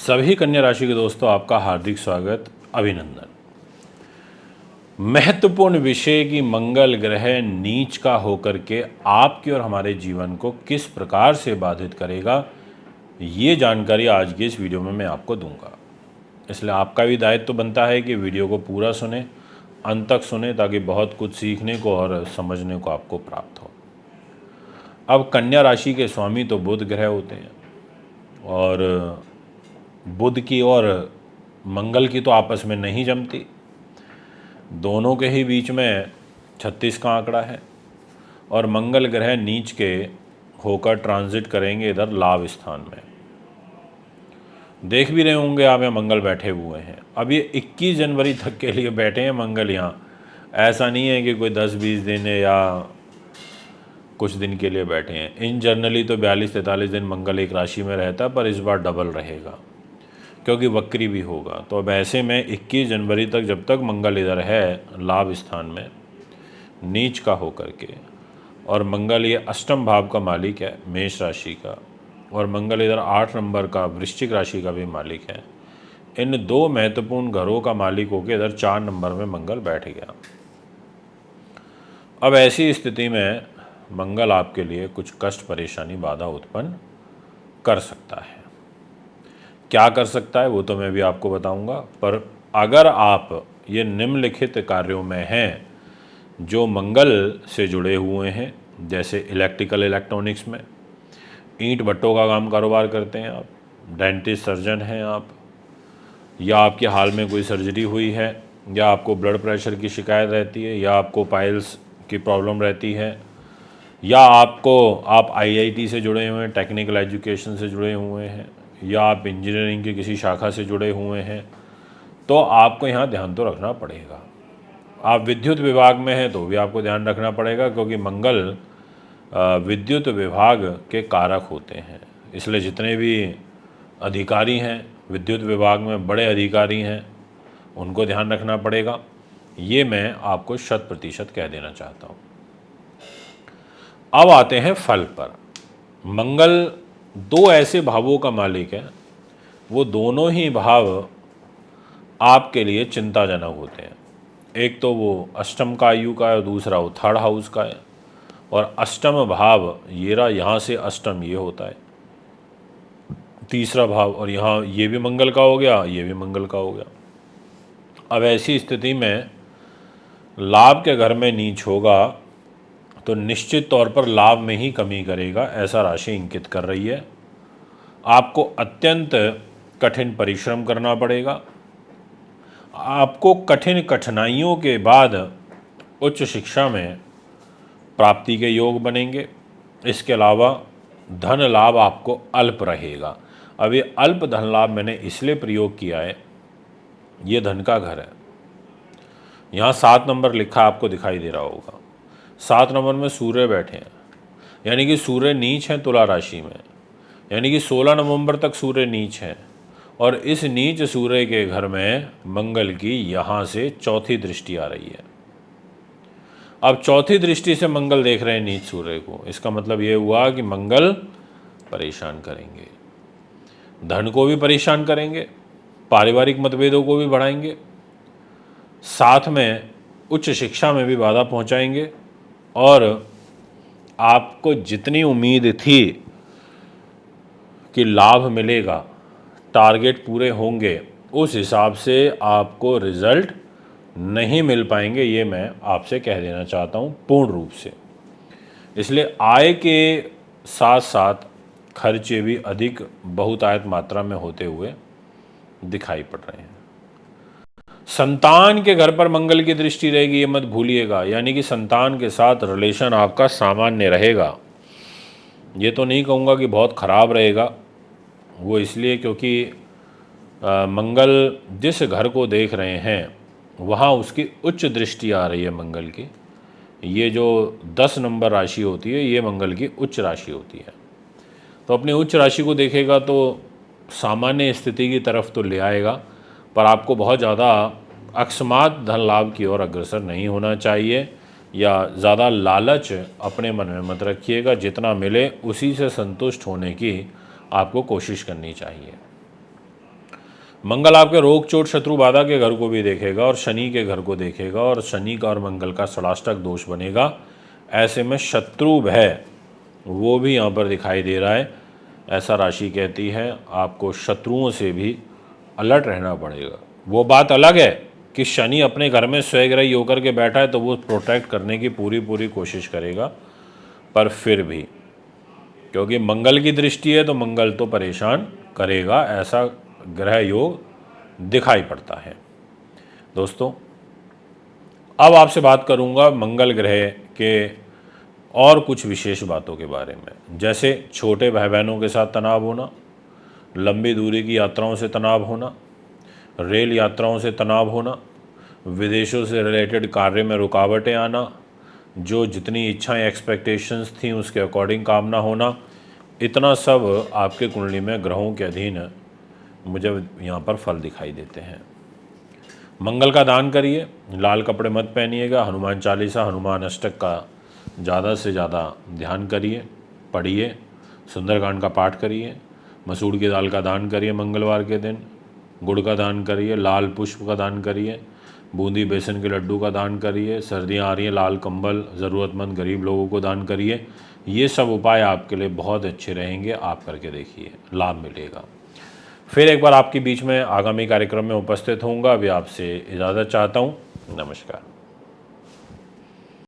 सभी कन्या राशि के दोस्तों, आपका हार्दिक स्वागत, अभिनंदन। महत्वपूर्ण विषय की मंगल ग्रह नीच का होकर के आपके और हमारे जीवन को किस प्रकार से बाधित करेगा, ये जानकारी आज की इस वीडियो में मैं आपको दूंगा। इसलिए आपका भी दायित्व तो बनता है कि वीडियो को पूरा सुने, अंत तक सुने, ताकि बहुत कुछ सीखने को और समझने को आपको प्राप्त हो। अब कन्या राशि के स्वामी तो बुध ग्रह होते हैं, और बुध की और मंगल की तो आपस में नहीं जमती। दोनों के ही बीच में 36 का आंकड़ा है, और मंगल ग्रह नीच के होकर ट्रांजिट करेंगे इधर लाभ स्थान में। देख भी रहे होंगे आप, यहाँ मंगल बैठे हुए हैं। अब ये 21 जनवरी तक के लिए बैठे हैं मंगल यहाँ। ऐसा नहीं है कि कोई 10-20 दिन या कुछ दिन के लिए बैठे हैं। इन जनरली तो 42-43 दिन मंगल एक राशि में रहता है, पर इस बार डबल रहेगा क्योंकि वक्री भी होगा। तो अब ऐसे में 21 जनवरी तक जब तक मंगल इधर है लाभ स्थान में नीच का होकर के, और मंगल ये अष्टम भाव का मालिक है मेष राशि का, और मंगल इधर 8 नंबर का वृश्चिक राशि का भी मालिक है। इन दो महत्वपूर्ण घरों का मालिक होकर इधर 4 नंबर में मंगल बैठ गया। अब ऐसी स्थिति में मंगल आपके लिए कुछ कष्ट, परेशानी, बाधा उत्पन्न कर सकता है। क्या कर सकता है वो तो मैं भी आपको बताऊंगा, पर अगर आप ये निम्नलिखित कार्यों में हैं जो मंगल से जुड़े हुए हैं, जैसे इलेक्ट्रिकल इलेक्ट्रॉनिक्स में, ईंट भट्टों का काम कारोबार करते हैं आप, डेंटिस्ट सर्जन हैं आप, या आपके हाल में कोई सर्जरी हुई है, या आपको ब्लड प्रेशर की शिकायत रहती है, या आपको पाइल्स की प्रॉब्लम रहती है, या आप आईआईटी से जुड़े हुए हैं, टेक्निकल एजुकेशन से जुड़े हुए हैं, या आप इंजीनियरिंग की किसी शाखा से जुड़े हुए हैं, तो आपको यहाँ ध्यान तो रखना पड़ेगा। आप विद्युत विभाग में हैं तो भी आपको ध्यान रखना पड़ेगा, क्योंकि मंगल विद्युत विभाग के कारक होते हैं। इसलिए जितने भी अधिकारी हैं विद्युत विभाग में, बड़े अधिकारी हैं, उनको ध्यान रखना पड़ेगा। ये मैं आपको 100% कह देना चाहता हूँ। अब आते हैं फल पर। मंगल दो ऐसे भावों का मालिक है, वो दोनों ही भाव आपके लिए चिंताजनक होते हैं। एक तो वो अष्टम का आयु का है, और दूसरा वो 3rd हाउस का है। और अष्टम भाव ये रहा, यहाँ से अष्टम ये होता है 3रा भाव, और यहाँ ये भी मंगल का हो गया, ये भी मंगल का हो गया। अब ऐसी स्थिति में लाभ के घर में नीच होगा तो निश्चित तौर पर लाभ में ही कमी करेगा, ऐसा राशि इंगित कर रही है। आपको अत्यंत कठिन परिश्रम करना पड़ेगा। आपको कठिन कठिनाइयों के बाद उच्च शिक्षा में प्राप्ति के योग बनेंगे। इसके अलावा धन लाभ आपको अल्प रहेगा। अब ये अल्प धन लाभ मैंने इसलिए प्रयोग किया है, ये धन का घर है। यहाँ 7 नंबर लिखा आपको दिखाई दे रहा होगा। 7 नंबर में सूर्य बैठे हैं, यानी कि सूर्य नीच है तुला राशि में, यानी कि 16 नवंबर तक सूर्य नीच है। और इस नीच सूर्य के घर में मंगल की यहाँ से 4थी दृष्टि आ रही है। अब 4थी दृष्टि से मंगल देख रहे हैं नीच सूर्य को। इसका मतलब ये हुआ कि मंगल परेशान करेंगे, धन को भी परेशान करेंगे, पारिवारिक मतभेदों को भी बढ़ाएंगे, साथ में उच्च शिक्षा में भी बाधा पहुंचाएंगे, और आपको जितनी उम्मीद थी कि लाभ मिलेगा, टारगेट पूरे होंगे, उस हिसाब से आपको रिजल्ट नहीं मिल पाएंगे। ये मैं आपसे कह देना चाहता हूँ पूर्ण रूप से। इसलिए आय के साथ साथ खर्चे भी अधिक बहुतायत मात्रा में होते हुए दिखाई पड़ रहे हैं। संतान के घर पर मंगल की दृष्टि रहेगी, ये मत भूलिएगा। यानी कि संतान के साथ रिलेशन आपका सामान्य रहेगा। ये तो नहीं कहूँगा कि बहुत ख़राब रहेगा, वो इसलिए क्योंकि मंगल जिस घर को देख रहे हैं वहाँ उसकी उच्च दृष्टि आ रही है मंगल की। ये जो 10 नंबर राशि होती है, ये मंगल की उच्च राशि होती है। तो अपनी उच्च राशि को देखेगा तो सामान्य स्थिति की तरफ तो ले आएगा, पर आपको बहुत ज़्यादा अकस्मात धन लाभ की ओर अग्रसर नहीं होना चाहिए, या ज़्यादा लालच अपने मन में मत रखिएगा। जितना मिले उसी से संतुष्ट होने की आपको कोशिश करनी चाहिए। मंगल आपके रोग चोट शत्रु बाधा के घर को भी देखेगा और शनि के घर को देखेगा, और शनि का और मंगल का षडाष्टक दोष बनेगा। ऐसे में शत्रु भय वो भी यहाँ पर दिखाई दे रहा है। ऐसा राशि कहती है आपको शत्रुओं से भी अलर्ट रहना पड़ेगा। वो बात अलग है कि शनि अपने घर में स्वग्रही होकर के बैठा है तो वो प्रोटेक्ट करने की पूरी कोशिश करेगा, पर फिर भी क्योंकि मंगल की दृष्टि है तो मंगल तो परेशान करेगा, ऐसा ग्रह योग दिखाई पड़ता है। दोस्तों, अब आपसे बात करूंगा मंगल ग्रह के और कुछ विशेष बातों के बारे में, जैसे छोटे भाई बहनों के साथ तनाव होना, लंबी दूरी की यात्राओं से तनाव होना, रेल यात्राओं से तनाव होना, विदेशों से रिलेटेड कार्य में रुकावटें आना, जो जितनी इच्छाएं एक्सपेक्टेशंस थी उसके अकॉर्डिंग काम ना होना, इतना सब आपके कुंडली में ग्रहों के अधीन मुझे यहाँ पर फल दिखाई देते हैं। मंगल का दान करिए, लाल कपड़े मत पहनिएगा, हनुमान चालीसा हनुमान अष्टक का ज़्यादा से ज़्यादा ध्यान करिए, पढ़िए, सुंदरकांड का पाठ करिए, मसूर की दाल का दान करिए मंगलवार के दिन, गुड़ का दान करिए, लाल पुष्प का दान करिए, बूंदी बेसन के लड्डू का दान करिए, सर्दियाँ आ रही हैं लाल कंबल ज़रूरतमंद गरीब लोगों को दान करिए। ये सब उपाय आपके लिए बहुत अच्छे रहेंगे, आप करके देखिए, लाभ मिलेगा। फिर एक बार आपके बीच में आगामी कार्यक्रम में उपस्थित होऊंगा। अभी आपसे इजाज़त चाहता हूँ। नमस्कार।